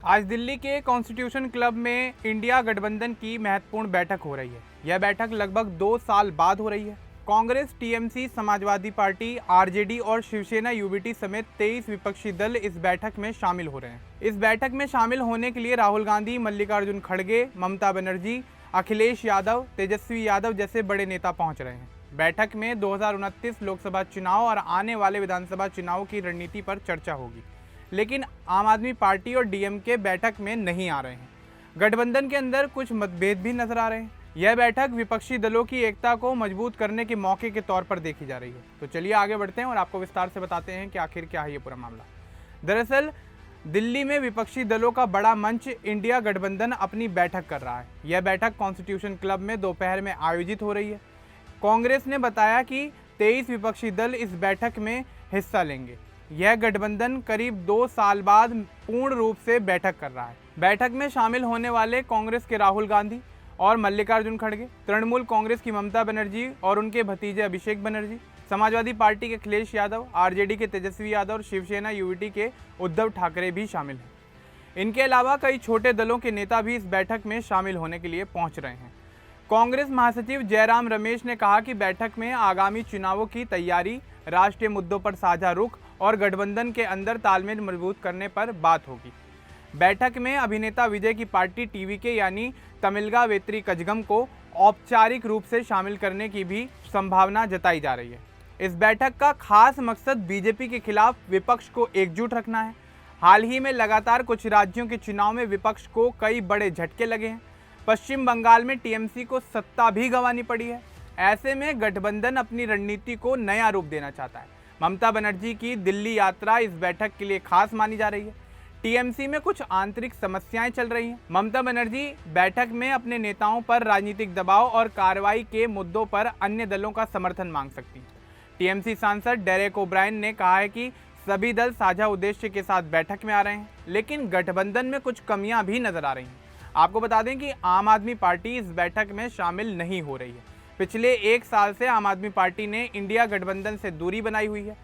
आज दिल्ली के constitution club में इंडिया गठबंधन की महत्वपूर्ण बैठक हो रही है। यह बैठक लगभग 2 साल बाद हो रही है। Congress, TMC, Samajwadi party, RJD और शिवसेना यूबीटी समेत 23 विपक्षी दल इस बैठक में शामिल हो रहे हैं। इस बैठक में शामिल होने के लिए राहुल गांधी, मल्लिकार्जुन खड़गे, ममता बनर्जी, अखिलेश यादव, तेजस्वी यादव जैसे बड़े नेता पहुंच रहे हैं। बैठक में 2029 लोकसभा चुनाव और आने वाले विधानसभा चुनाव की रणनीति पर चर्चा होगी, लेकिन आम आदमी पार्टी और डीएमके बैठक में नहीं आ रहे हैं। गठबंधन के अंदर कुछ मतभेद भी नजर आ रहे हैं। यह बैठक विपक्षी दलों की एकता को मजबूत करने के मौके के तौर पर देखी जा रही है। तो चलिए आगे बढ़ते हैं और आपको विस्तार से बताते हैं कि आखिर क्या है ये पूरा मामला। दरअसल दिल्ली में विपक्षी दलों का बड़ा मंच इंडिया गठबंधन अपनी बैठक कर रहा है। यह बैठक कॉन्स्टिट्यूशन क्लब में दोपहर में आयोजित हो रही है। कांग्रेस ने बताया कि 23 विपक्षी दल इस बैठक में हिस्सा लेंगे। यह गठबंधन करीब 2 साल बाद पूर्ण रूप से बैठक कर रहा है। बैठक में शामिल होने वाले कांग्रेस के राहुल गांधी और मल्लिकार्जुन खड़गे, तृणमूल कांग्रेस की ममता बनर्जी और उनके भतीजे अभिषेक बनर्जी, समाजवादी पार्टी के अखिलेश यादव, आरजेडी के तेजस्वी यादव और शिवसेना यूबीटी के उद्धव ठाकरे भी शामिल हैं। इनके अलावा कई छोटे दलों के नेता भी इस बैठक में शामिल होने के लिए पहुंच रहे हैं। कांग्रेस महासचिव जयराम रमेश ने कहा कि बैठक में आगामी चुनावों की तैयारी, राष्ट्रीय मुद्दों पर साझा रुख और गठबंधन के अंदर तालमेल मजबूत करने पर बात होगी। बैठक में अभिनेता विजय की पार्टी टीवीके यानी तमिलगा वेत्री कजगम को औपचारिक रूप से शामिल करने की भी संभावना जताई जा रही है। इस बैठक का खास मकसद बीजेपी के खिलाफ विपक्ष को एकजुट रखना है। हाल ही में लगातार कुछ राज्यों के चुनाव में विपक्ष को कई बड़े झटके लगे हैं। पश्चिम बंगाल में टीएमसी को सत्ता भी गंवानी पड़ी है। ऐसे में गठबंधन अपनी रणनीति को नया रूप देना चाहता है। ममता बनर्जी की दिल्ली यात्रा इस बैठक के लिए खास मानी जा रही है। टीएमसी में कुछ आंतरिक समस्याएं चल रही हैं। ममता बनर्जी बैठक में अपने नेताओं पर राजनीतिक दबाव और कार्रवाई के मुद्दों पर अन्य दलों का समर्थन मांग सकती हैं। टीएमसी सांसद डेरेक ओब्रायन ने कहा है कि सभी दल साझा उद्देश्य के साथ बैठक में आ रहे हैं, लेकिन गठबंधन में कुछ कमियां भी नजर आ रही हैं। आपको बता दें कि आम आदमी पार्टी इस बैठक में शामिल नहीं हो रही है। पिछले 1 साल से आम आदमी पार्टी ने इंडिया गठबंधन से दूरी बनाई हुई है।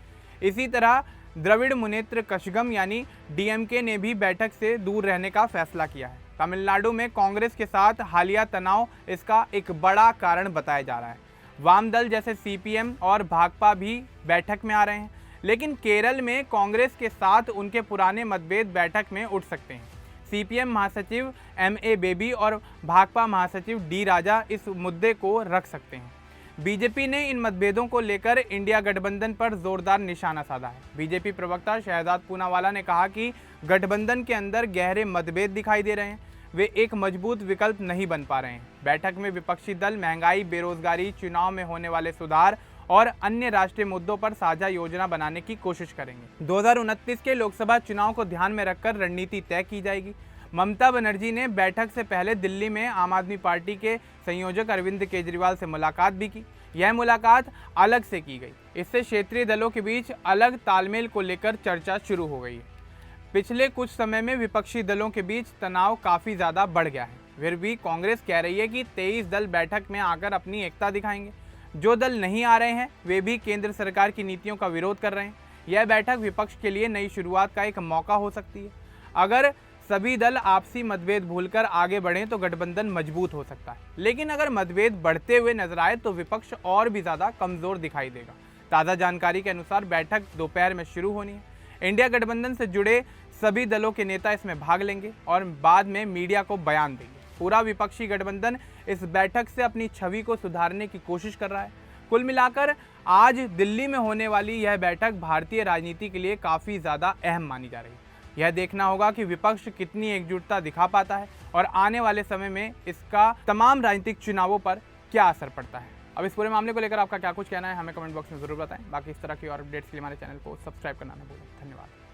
इसी तरह द्रविड़ मुनेत्र कषगम यानी डीएमके ने भी बैठक से दूर रहने का फैसला किया है। तमिलनाडु में कांग्रेस के साथ हालिया तनाव इसका एक बड़ा कारण बताया जा रहा है। वाम दल जैसे सीपीएम और भाकपा भी बैठक में आ रहे हैं, लेकिन केरल में कांग्रेस के साथ उनके पुराने मतभेद बैठक में उठ सकते हैं। सीपीएम महासचिव एमए बेबी और भाकपा महासचिव डी राजा इस मुद्दे को रख सकते हैं। बीजेपी ने इन मतभेदों को लेकर इंडिया गठबंधन पर जोरदार निशाना साधा है। बीजेपी प्रवक्ता शहजाद पूनावाला ने कहा कि गठबंधन के अंदर गहरे मतभेद दिखाई दे रहे हैं, वे एक मजबूत विकल्प नहीं बन पा रहे हैं। बैठक में विपक्षी दल महंगाई, बेरोजगारी, चुनाव में होने वाले सुधार और अन्य राष्ट्रीय मुद्दों पर साझा योजना बनाने की कोशिश करेंगे। 2029 के लोकसभा चुनाव को ध्यान में रखकर रणनीति तय की जाएगी। ममता बनर्जी ने बैठक से पहले दिल्ली में आम आदमी पार्टी के संयोजक अरविंद केजरीवाल से मुलाकात भी की। यह मुलाकात अलग से की गई। इससे क्षेत्रीय दलों के बीच अलग तालमेल को लेकर चर्चा शुरू हो गई है। पिछले कुछ समय में विपक्षी दलों के बीच तनाव काफ़ी ज़्यादा बढ़ गया है। फिर भी कांग्रेस कह रही है कि 23 दल बैठक में आकर अपनी एकता दिखाएंगे। जो दल नहीं आ रहे हैं वे भी केंद्र सरकार की नीतियों का विरोध कर रहे हैं। यह बैठक विपक्ष के लिए नई शुरुआत का एक मौका हो सकती है। अगर सभी दल आपसी मतभेद भूलकर आगे बढ़ें तो गठबंधन मजबूत हो सकता है, लेकिन अगर मतभेद बढ़ते हुए नजर आए तो विपक्ष और भी ज़्यादा कमज़ोर दिखाई देगा। ताज़ा जानकारी के अनुसार बैठक दोपहर में शुरू होनी है। इंडिया गठबंधन से जुड़े सभी दलों के नेता इसमें भाग लेंगे और बाद में मीडिया को बयान देंगे। पूरा विपक्षी गठबंधन इस बैठक से अपनी छवि को सुधारने की कोशिश कर रहा है। कुल मिलाकर आज दिल्ली में होने वाली यह बैठक भारतीय राजनीति के लिए काफ़ी ज़्यादा अहम मानी जा रही है। यह देखना होगा कि विपक्ष कितनी एकजुटता दिखा पाता है और आने वाले समय में इसका तमाम राजनीतिक चुनावों पर क्या असर पड़ता है। अब इस पूरे मामले को लेकर आपका क्या कुछ कहना है हमें कमेंट बॉक्स में ज़रूर बताएं। बाकी इस तरह की और अपडेट्स के लिए हमारे चैनल को सब्सक्राइब करना न भूलें। धन्यवाद।